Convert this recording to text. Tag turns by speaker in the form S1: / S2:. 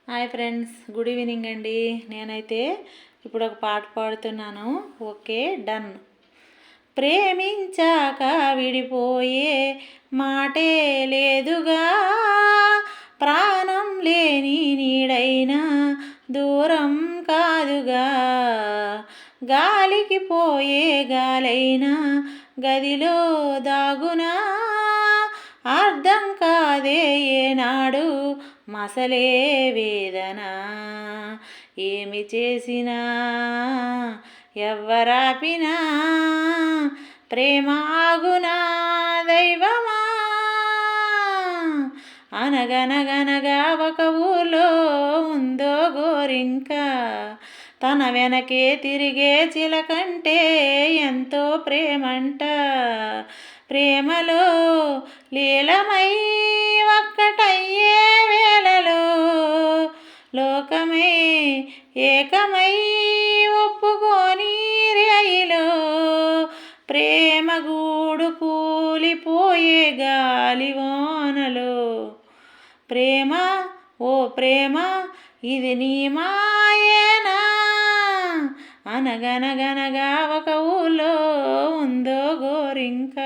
S1: Hi friends, good evening అండి. నేనైతే ఇప్పుడు ఒక పాట పాడుతున్నాను. Okay, done. ప్రేమించాక విడిపోయే మాటే లేదుగా, ప్రాణం లేని నీడైనా దూరం కాదుగా, గాలికి పోయే గాలైనా గదిలో దాగునా, అర్థం కాదే ఏనాడు మసలే వేదన, ఏమి చేసినా ఎవ్వరాపినా ప్రేమ ఆగునా దైవమా. అనగనగనగా ఒక ఊర్లో ఉందో గోరింక, తన వెనకే తిరిగే చిలకంటే ఎంతో ప్రేమంట. ప్రేమలో లీలమై ఒక్కటయ్యే వేళలో లోకమే ఏకమై ఒప్పుకోని రేయిలో, ప్రేమ గూడు కూలిపోయే గాలివానలో, ప్రేమ ఓ ప్రేమ ఇది నీ మాయేనా. అనగనగనగా ఒక ఊళ్ళో ఉందో గోరింక.